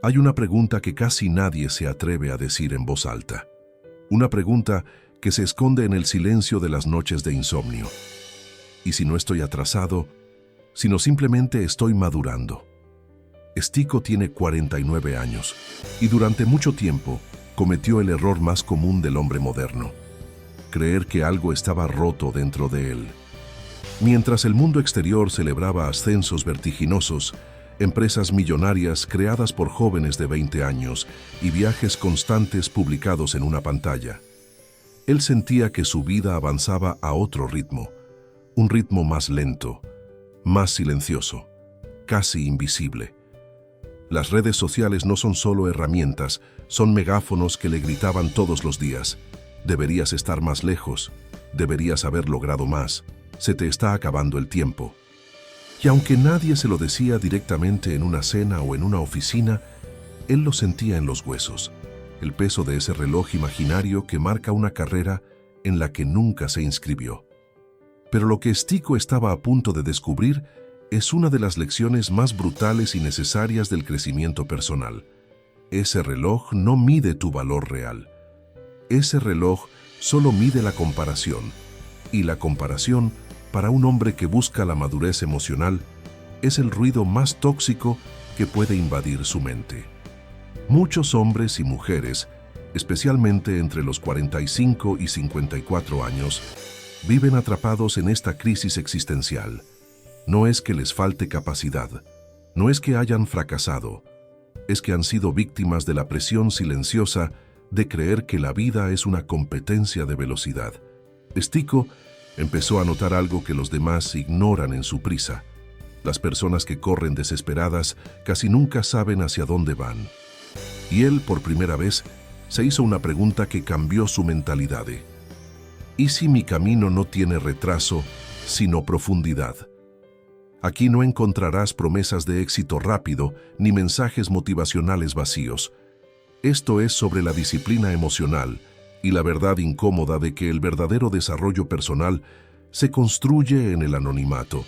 Hay una pregunta que casi nadie se atreve a decir en voz alta. Una pregunta que se esconde en el silencio de las noches de insomnio. ¿Y si no estoy atrasado, sino simplemente estoy madurando? Stico tiene 49 años y durante mucho tiempo cometió el error más común del hombre moderno: creer que algo estaba roto dentro de él. Mientras el mundo exterior celebraba ascensos vertiginosos, empresas millonarias creadas por jóvenes de 20 años y viajes constantes publicados en una pantalla, él sentía que su vida avanzaba a otro ritmo, un ritmo más lento, más silencioso, casi invisible. Las redes sociales no son solo herramientas, son megáfonos que le gritaban todos los días: deberías estar más lejos, deberías haber logrado más, se te está acabando el tiempo. Y aunque nadie se lo decía directamente en una cena o en una oficina, él lo sentía en los huesos, el peso de ese reloj imaginario que marca una carrera en la que nunca se inscribió. Pero lo que Stico estaba a punto de descubrir es una de las lecciones más brutales y necesarias del crecimiento personal. Ese reloj no mide tu valor real. Ese reloj solo mide la comparación. Y la comparación, para un hombre que busca la madurez emocional, es el ruido más tóxico que puede invadir su mente. Muchos hombres y mujeres, especialmente entre los 45 y 54 años, viven atrapados en esta crisis existencial. No es que les falte capacidad, no es que hayan fracasado, es que han sido víctimas de la presión silenciosa de creer que la vida es una competencia de velocidad. Stico empezó a notar algo que los demás ignoran en su prisa. Las personas que corren desesperadas casi nunca saben hacia dónde van. Y él, por primera vez, se hizo una pregunta que cambió su mentalidad. ¿Y si mi camino no tiene retraso, sino profundidad? Aquí no encontrarás promesas de éxito rápido ni mensajes motivacionales vacíos. Esto es sobre la disciplina emocional y la verdad incómoda de que el verdadero desarrollo personal se construye en el anonimato.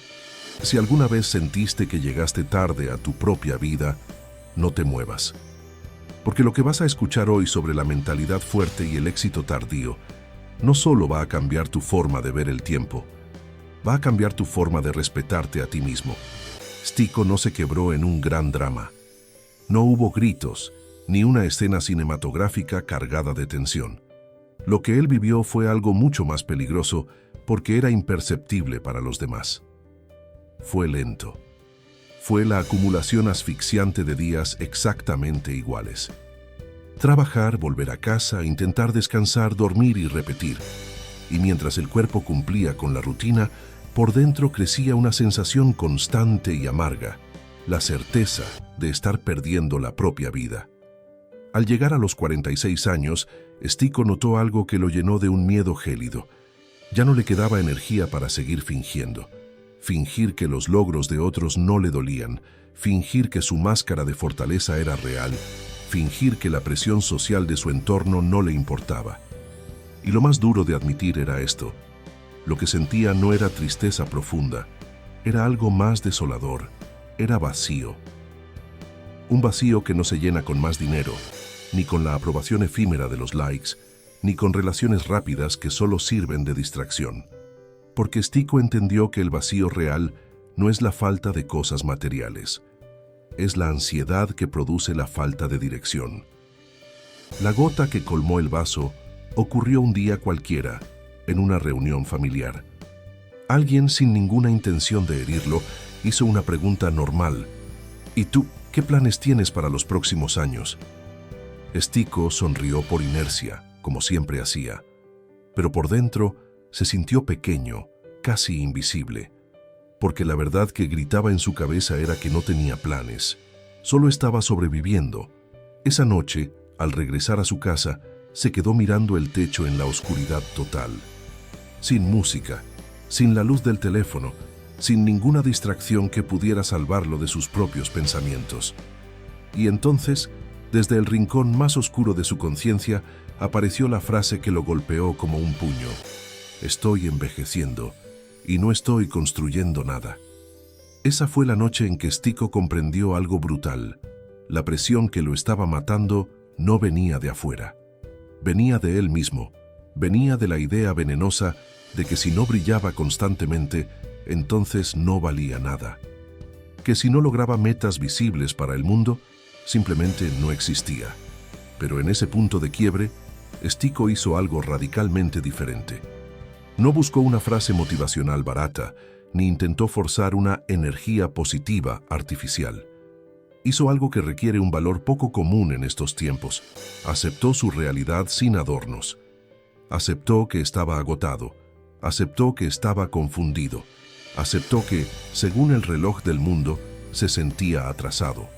Si alguna vez sentiste que llegaste tarde a tu propia vida, no te muevas. Porque lo que vas a escuchar hoy sobre la mentalidad fuerte y el éxito tardío no solo va a cambiar tu forma de ver el tiempo, va a cambiar tu forma de respetarte a ti mismo. Stico no se quebró en un gran drama. No hubo gritos, ni una escena cinematográfica cargada de tensión. Lo que él vivió fue algo mucho más peligroso porque era imperceptible para los demás. Fue lento. Fue la acumulación asfixiante de días exactamente iguales. Trabajar, volver a casa, intentar descansar, dormir y repetir. Y mientras el cuerpo cumplía con la rutina, por dentro crecía una sensación constante y amarga, la certeza de estar perdiendo la propia vida. Al llegar a los 46 años, Stico notó algo que lo llenó de un miedo gélido. Ya no le quedaba energía para seguir fingiendo. Fingir que los logros de otros no le dolían, fingir que su máscara de fortaleza era real, fingir que la presión social de su entorno no le importaba. Y lo más duro de admitir era esto: lo que sentía no era tristeza profunda, era algo más desolador, era vacío. Un vacío que no se llena con más dinero, ni con la aprobación efímera de los likes, ni con relaciones rápidas que solo sirven de distracción. Porque Stico entendió que el vacío real no es la falta de cosas materiales, es la ansiedad que produce la falta de dirección. La gota que colmó el vaso ocurrió un día cualquiera, en una reunión familiar. Alguien, sin ninguna intención de herirlo, hizo una pregunta normal: ¿y tú, qué planes tienes para los próximos años? Stico sonrió por inercia, como siempre hacía, pero por dentro se sintió pequeño, casi invisible, porque la verdad que gritaba en su cabeza era que no tenía planes, solo estaba sobreviviendo. Esa noche, al regresar a su casa, se quedó mirando el techo en la oscuridad total. Sin música, sin la luz del teléfono, sin ninguna distracción que pudiera salvarlo de sus propios pensamientos. Y entonces, desde el rincón más oscuro de su conciencia, apareció la frase que lo golpeó como un puño: estoy envejeciendo y no estoy construyendo nada. Esa fue la noche en que Stico comprendió algo brutal. La presión que lo estaba matando no venía de afuera. Venía de él mismo. Venía de la idea venenosa de que si no brillaba constantemente, entonces no valía nada. Que si no lograba metas visibles para el mundo, simplemente no existía. Pero en ese punto de quiebre, Stico hizo algo radicalmente diferente. No buscó una frase motivacional barata, ni intentó forzar una energía positiva artificial. Hizo algo que requiere un valor poco común en estos tiempos. Aceptó su realidad sin adornos. Aceptó que estaba agotado. Aceptó que estaba confundido. Aceptó que, según el reloj del mundo, se sentía atrasado.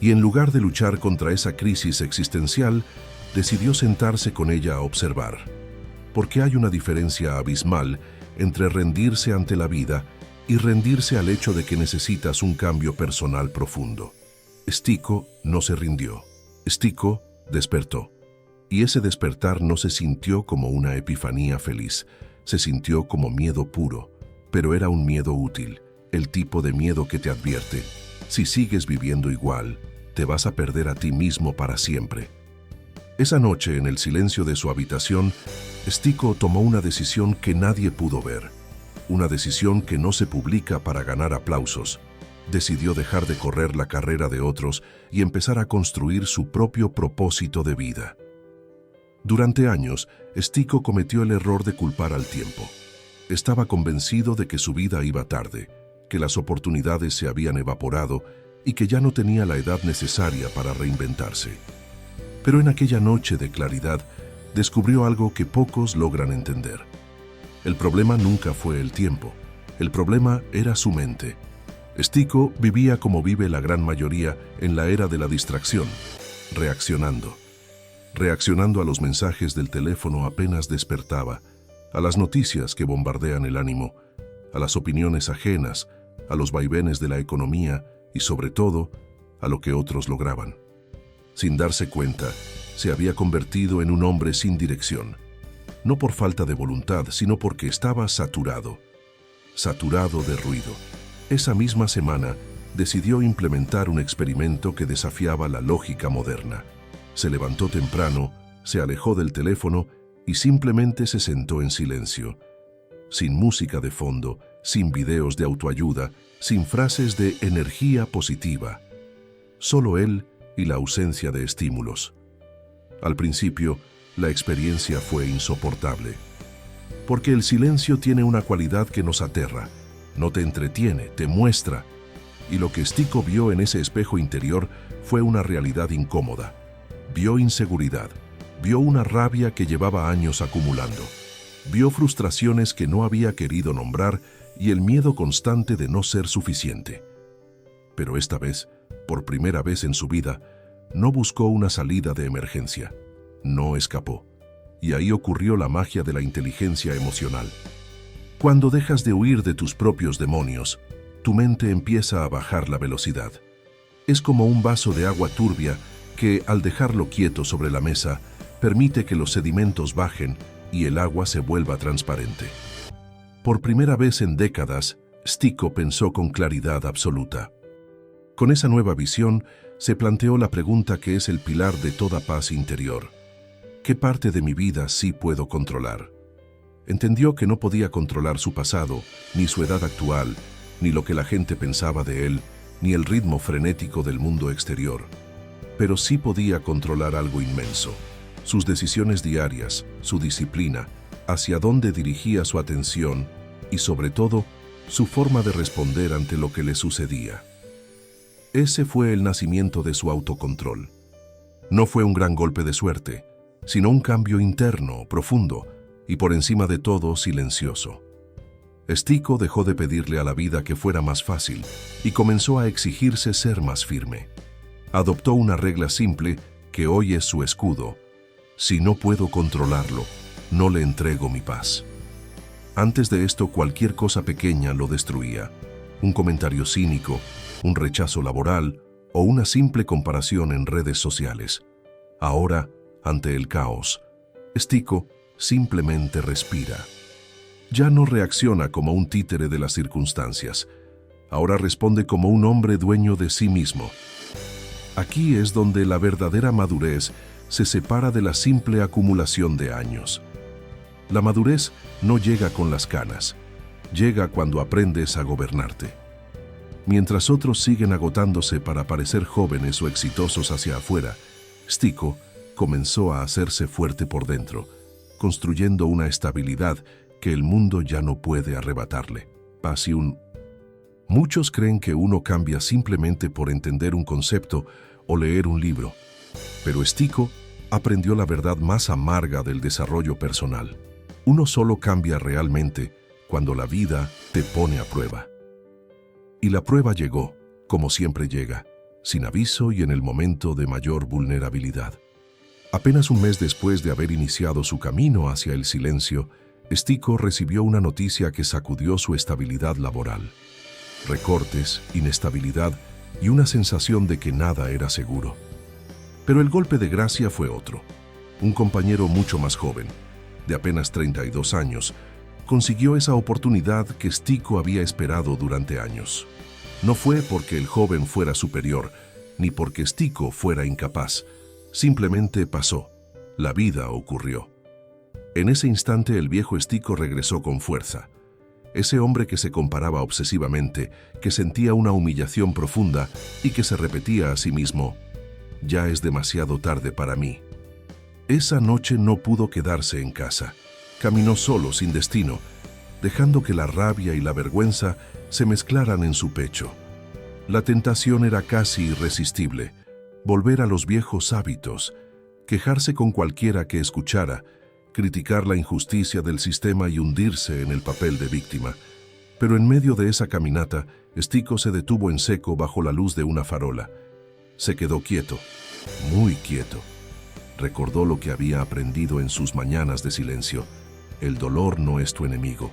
Y en lugar de luchar contra esa crisis existencial, decidió sentarse con ella a observar. Porque hay una diferencia abismal entre rendirse ante la vida y rendirse al hecho de que necesitas un cambio personal profundo. Stico no se rindió. Stico despertó. Y ese despertar no se sintió como una epifanía feliz, se sintió como miedo puro, pero era un miedo útil, el tipo de miedo que te advierte: si sigues viviendo igual, te vas a perder a ti mismo para siempre. Esa noche, en el silencio de su habitación, Stico tomó una decisión que nadie pudo ver. Una decisión que no se publica para ganar aplausos. Decidió dejar de correr la carrera de otros y empezar a construir su propio propósito de vida. Durante años, Stico cometió el error de culpar al tiempo. Estaba convencido de que su vida iba tarde, que las oportunidades se habían evaporado y que ya no tenía la edad necesaria para reinventarse. Pero en aquella noche de claridad, descubrió algo que pocos logran entender. El problema nunca fue el tiempo. El problema era su mente. Stico vivía como vive la gran mayoría en la era de la distracción, reaccionando. Reaccionando a los mensajes del teléfono apenas despertaba, a las noticias que bombardean el ánimo, a las opiniones ajenas, a los vaivenes de la economía y, sobre todo, a lo que otros lograban. Sin darse cuenta, se había convertido en un hombre sin dirección, no por falta de voluntad, sino porque estaba saturado de ruido. Esa misma semana, decidió implementar un experimento que desafiaba la lógica moderna. Se levantó temprano, se alejó del teléfono y simplemente se sentó en silencio. Sin música de fondo, sin videos de autoayuda, sin frases de energía positiva. Solo él y la ausencia de estímulos. Al principio, la experiencia fue insoportable. Porque el silencio tiene una cualidad que nos aterra. No te entretiene, te muestra. Y lo que Stico vio en ese espejo interior fue una realidad incómoda. Vio inseguridad, vio una rabia que llevaba años acumulando, vio frustraciones que no había querido nombrar y el miedo constante de no ser suficiente. Pero esta vez, por primera vez en su vida, no buscó una salida de emergencia, no escapó. Y ahí ocurrió la magia de la inteligencia emocional. Cuando dejas de huir de tus propios demonios, tu mente empieza a bajar la velocidad. Es como un vaso de agua turbia que, al dejarlo quieto sobre la mesa, permite que los sedimentos bajen y el agua se vuelva transparente. Por primera vez en décadas, Stico pensó con claridad absoluta. Con esa nueva visión, se planteó la pregunta que es el pilar de toda paz interior. ¿Qué parte de mi vida sí puedo controlar? Entendió que no podía controlar su pasado, ni su edad actual, ni lo que la gente pensaba de él, ni el ritmo frenético del mundo exterior. Pero sí podía controlar algo inmenso: sus decisiones diarias, su disciplina, hacia dónde dirigía su atención y, sobre todo, su forma de responder ante lo que le sucedía. Ese fue el nacimiento de su autocontrol. No fue un gran golpe de suerte, sino un cambio interno, profundo y, por encima de todo, silencioso. Stico dejó de pedirle a la vida que fuera más fácil y comenzó a exigirse ser más firme. Adoptó una regla simple que hoy es su escudo: si no puedo controlarlo, no le entrego mi paz. Antes de esto, cualquier cosa pequeña lo destruía. Un comentario cínico, un rechazo laboral o una simple comparación en redes sociales. Ahora, ante el caos, Stico simplemente respira. Ya no reacciona como un títere de las circunstancias. Ahora responde como un hombre dueño de sí mismo. Aquí es donde la verdadera madurez se separa de la simple acumulación de años. La madurez no llega con las canas, llega cuando aprendes a gobernarte. Mientras otros siguen agotándose para parecer jóvenes o exitosos hacia afuera, Stico comenzó a hacerse fuerte por dentro, construyendo una estabilidad que el mundo ya no puede arrebatarle. Muchos creen que uno cambia simplemente por entender un concepto o leer un libro, pero Stico aprendió la verdad más amarga del desarrollo personal. Uno solo cambia realmente cuando la vida te pone a prueba. Y la prueba llegó, como siempre llega, sin aviso y en el momento de mayor vulnerabilidad. Apenas un mes después de haber iniciado su camino hacia el silencio, Stico recibió una noticia que sacudió su estabilidad laboral. Recortes, inestabilidad y una sensación de que nada era seguro. Pero el golpe de gracia fue otro. Un compañero mucho más joven, de apenas 32 años, consiguió esa oportunidad que Stico había esperado durante años. No fue porque el joven fuera superior, ni porque Stico fuera incapaz. Simplemente pasó. La vida ocurrió. En ese instante el viejo Stico regresó con fuerza. Ese hombre que se comparaba obsesivamente, que sentía una humillación profunda y que se repetía a sí mismo: «Ya es demasiado tarde para mí». Esa noche no pudo quedarse en casa. Caminó solo, sin destino, dejando que la rabia y la vergüenza se mezclaran en su pecho. La tentación era casi irresistible: volver a los viejos hábitos, quejarse con cualquiera que escuchara, criticar la injusticia del sistema y hundirse en el papel de víctima. Pero en medio de esa caminata, Stico se detuvo en seco bajo la luz de una farola. Se quedó quieto, muy quieto. Recordó lo que había aprendido en sus mañanas de silencio. El dolor no es tu enemigo.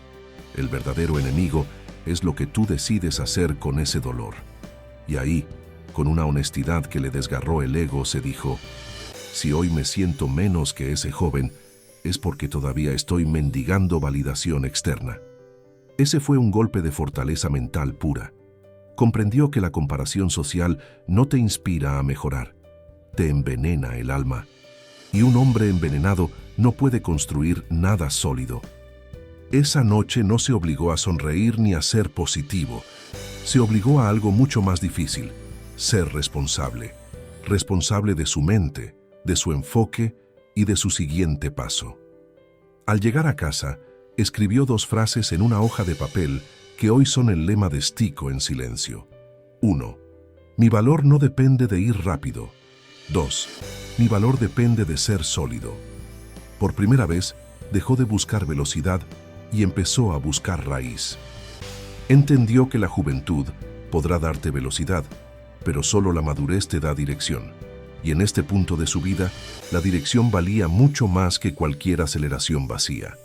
El verdadero enemigo es lo que tú decides hacer con ese dolor. Y ahí, con una honestidad que le desgarró el ego, se dijo: si hoy me siento menos que ese joven, es porque todavía estoy mendigando validación externa. Ese fue un golpe de fortaleza mental pura. Comprendió que la comparación social no te inspira a mejorar, te envenena el alma. Y un hombre envenenado no puede construir nada sólido. Esa noche no se obligó a sonreír ni a ser positivo. Se obligó a algo mucho más difícil: ser responsable. Responsable de su mente, de su enfoque y de su siguiente paso. Al llegar a casa, escribió 2 frases en una hoja de papel que hoy son el lema de Stico en silencio. 1. Mi valor no depende de ir rápido. 2. Mi valor depende de ser sólido. Por primera vez, dejó de buscar velocidad y empezó a buscar raíz. Entendió que la juventud podrá darte velocidad, pero solo la madurez te da dirección. Y en este punto de su vida, la dirección valía mucho más que cualquier aceleración vacía.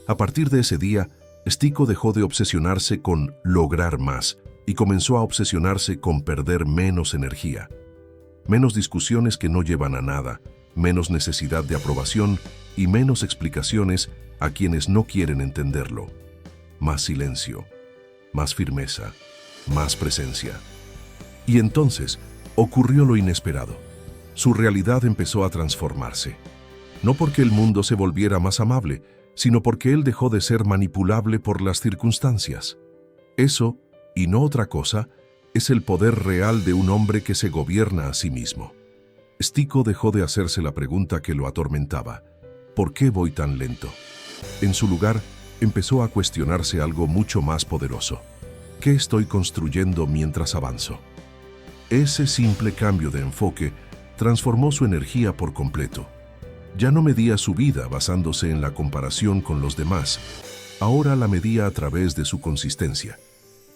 A partir de ese día, Stico dejó de obsesionarse con lograr más y comenzó a obsesionarse con perder menos energía. Menos discusiones que no llevan a nada, menos necesidad de aprobación y menos explicaciones a quienes no quieren entenderlo. Más silencio, más firmeza, más presencia. Y entonces ocurrió lo inesperado. Su realidad empezó a transformarse. No porque el mundo se volviera más amable, sino porque él dejó de ser manipulable por las circunstancias. Eso, y no otra cosa, es el poder real de un hombre que se gobierna a sí mismo. Stico dejó de hacerse la pregunta que lo atormentaba: ¿por qué voy tan lento? En su lugar, empezó a cuestionarse algo mucho más poderoso: ¿qué estoy construyendo mientras avanzo? Ese simple cambio de enfoque transformó su energía por completo. Ya no medía su vida basándose en la comparación con los demás, ahora la medía a través de su consistencia.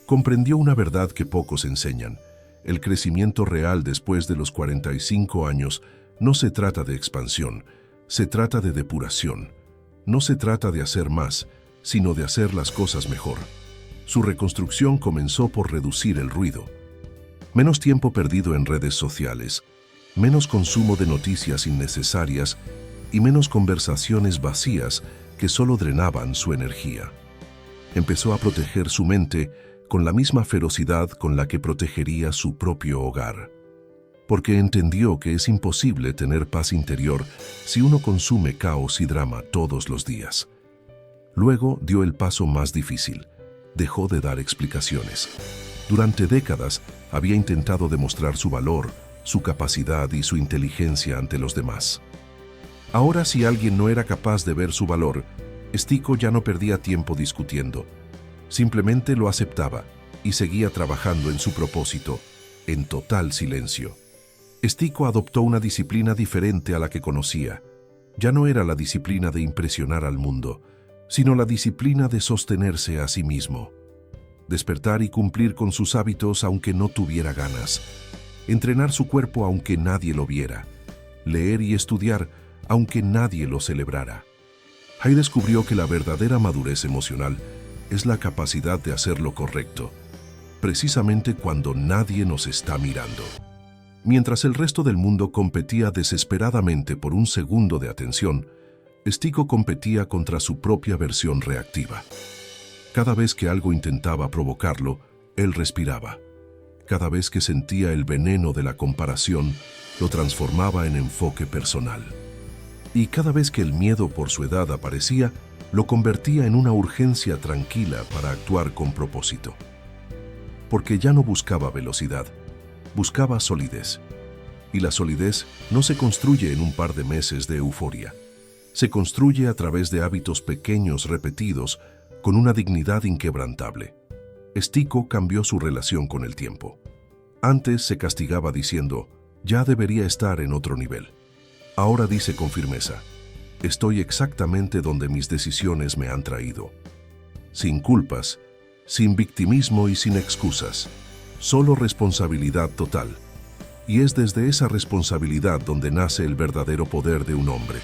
Comprendió una verdad que pocos enseñan: el crecimiento real después de los 45 años no se trata de expansión, se trata de depuración. No se trata de hacer más, sino de hacer las cosas mejor. Su reconstrucción comenzó por reducir el ruido. Menos tiempo perdido en redes sociales, menos consumo de noticias innecesarias y menos conversaciones vacías que solo drenaban su energía. Empezó a proteger su mente con la misma ferocidad con la que protegería su propio hogar. porque entendió que es imposible tener paz interior si uno consume caos y drama todos los días. Luego dio el paso más difícil. Dejó de dar explicaciones. Durante décadas había intentado demostrar su valor, su capacidad y su inteligencia ante los demás. Ahora, si alguien no era capaz de ver su valor, Stico ya no perdía tiempo discutiendo. Simplemente lo aceptaba y seguía trabajando en su propósito, en total silencio. Stico adoptó una disciplina diferente a la que conocía. Ya no era la disciplina de impresionar al mundo, sino la disciplina de sostenerse a sí mismo. Despertar y cumplir con sus hábitos aunque no tuviera ganas. Entrenar su cuerpo aunque nadie lo viera. Leer y estudiar aunque nadie lo celebrara. Hay descubrió que la verdadera madurez emocional es la capacidad de hacer lo correcto, precisamente cuando nadie nos está mirando. Mientras el resto del mundo competía desesperadamente por un segundo de atención, Stico competía contra su propia versión reactiva. Cada vez que algo intentaba provocarlo, él respiraba. Cada vez que sentía el veneno de la comparación, lo transformaba en enfoque personal. Y cada vez que el miedo por su edad aparecía, lo convertía en una urgencia tranquila para actuar con propósito. Porque ya no buscaba velocidad, buscaba solidez. Y la solidez no se construye en un par de meses de euforia. Se construye a través de hábitos pequeños repetidos con una dignidad inquebrantable. Stico cambió su relación con el tiempo. Antes se castigaba diciendo, ya debería estar en otro nivel. Ahora dice con firmeza, estoy exactamente donde mis decisiones me han traído. Sin culpas, sin victimismo y sin excusas. Solo responsabilidad total. Y es desde esa responsabilidad donde nace el verdadero poder de un hombre.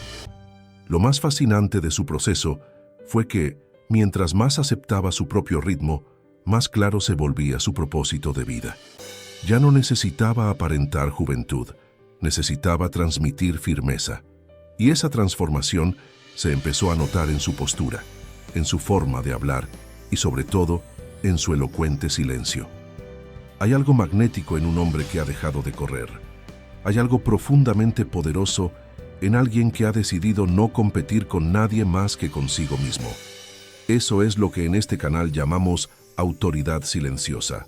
Lo más fascinante de su proceso fue que, mientras más aceptaba su propio ritmo, más claro se volvía su propósito de vida. Ya no necesitaba aparentar juventud, necesitaba transmitir firmeza. Y esa transformación se empezó a notar en su postura, en su forma de hablar y sobre todo en su elocuente silencio. Hay algo magnético en un hombre que ha dejado de correr. Hay algo profundamente poderoso en alguien que ha decidido no competir con nadie más que consigo mismo. Eso es lo que en este canal llamamos autoridad silenciosa.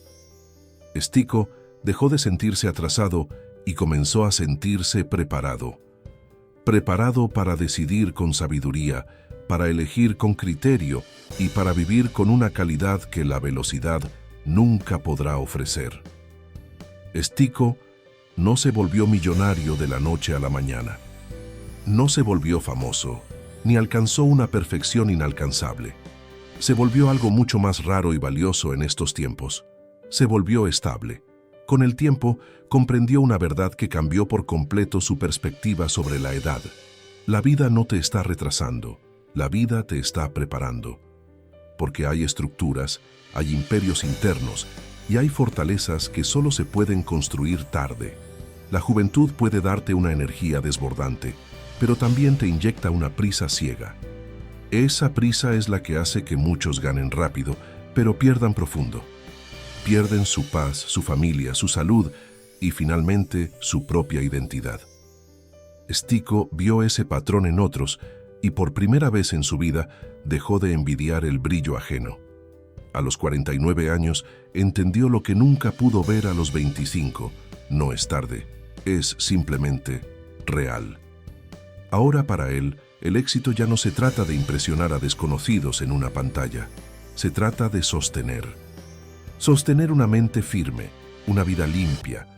Stico dejó de sentirse atrasado y comenzó a sentirse preparado. Preparado para decidir con sabiduría, para elegir con criterio y para vivir con una calidad que la velocidad nunca podrá ofrecer. Stico no se volvió millonario de la noche a la mañana. No se volvió famoso, ni alcanzó una perfección inalcanzable. Se volvió algo mucho más raro y valioso en estos tiempos. Se volvió estable. Con el tiempo, comprendió una verdad que cambió por completo su perspectiva sobre la edad. La vida no te está retrasando, la vida te está preparando. Porque hay estructuras, hay imperios internos y hay fortalezas que solo se pueden construir tarde. La juventud puede darte una energía desbordante, pero también te inyecta una prisa ciega. Esa prisa es la que hace que muchos ganen rápido, pero pierdan profundo. Pierden su paz, su familia, su salud y finalmente su propia identidad. Stico vio ese patrón en otros y por primera vez en su vida dejó de envidiar el brillo ajeno. A los 49 años entendió lo que nunca pudo ver a los 25. No es tarde, es simplemente real. Ahora para él, el éxito ya no se trata de impresionar a desconocidos en una pantalla. Se trata de sostener. Sostener una mente firme, una vida limpia,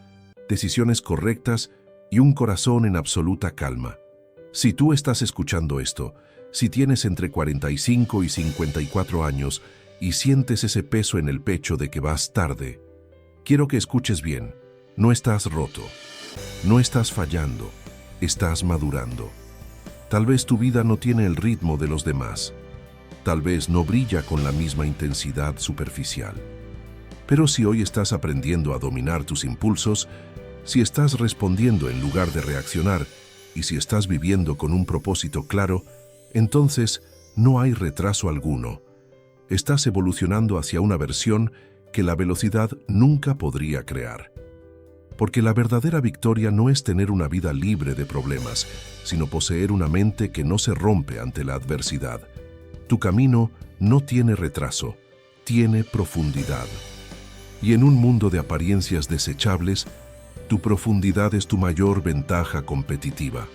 decisiones correctas y un corazón en absoluta calma. Si tú estás escuchando esto, si tienes entre 45 y 54 años y sientes ese peso en el pecho de que vas tarde, quiero que escuches bien. No estás roto, no estás fallando, estás madurando. Tal vez tu vida no tiene el ritmo de los demás. Tal vez no brilla con la misma intensidad superficial. Pero si hoy estás aprendiendo a dominar tus impulsos, si estás respondiendo en lugar de reaccionar y si estás viviendo con un propósito claro, entonces no hay retraso alguno. Estás evolucionando hacia una versión que la velocidad nunca podría crear. Porque la verdadera victoria no es tener una vida libre de problemas, sino poseer una mente que no se rompe ante la adversidad. Tu camino no tiene retraso, tiene profundidad. Y en un mundo de apariencias desechables, tu profundidad es tu mayor ventaja competitiva.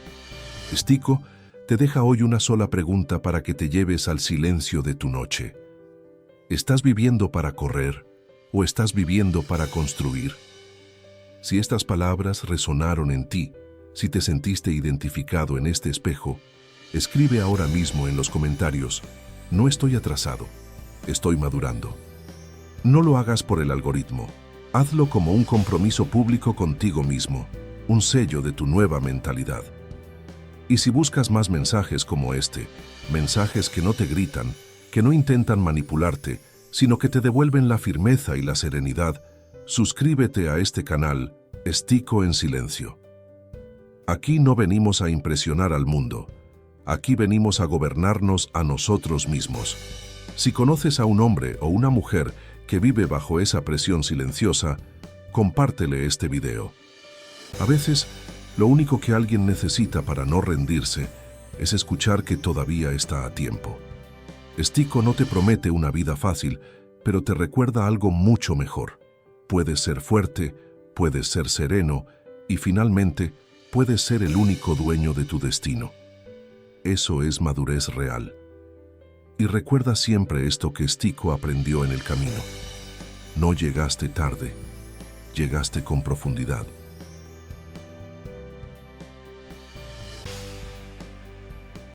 Stico te deja hoy una sola pregunta para que te lleves al silencio de tu noche. ¿Estás viviendo para correr o estás viviendo para construir? Si estas palabras resonaron en ti, si te sentiste identificado en este espejo, escribe ahora mismo en los comentarios: no estoy atrasado, estoy madurando. No lo hagas por el algoritmo, hazlo como un compromiso público contigo mismo, un sello de tu nueva mentalidad. Y si buscas más mensajes como este, mensajes que no te gritan, que no intentan manipularte, sino que te devuelven la firmeza y la serenidad, suscríbete a este canal, Stico en Silencio. Aquí no venimos a impresionar al mundo, aquí venimos a gobernarnos a nosotros mismos. Si conoces a un hombre o una mujer que vive bajo esa presión silenciosa, compártele este video. A veces, lo único que alguien necesita para no rendirse es escuchar que todavía está a tiempo. Stico no te promete una vida fácil, pero te recuerda algo mucho mejor. Puedes ser fuerte, puedes ser sereno y finalmente puedes ser el único dueño de tu destino. Eso es madurez real. Y recuerda siempre esto que Stico aprendió en el camino. No llegaste tarde, llegaste con profundidad.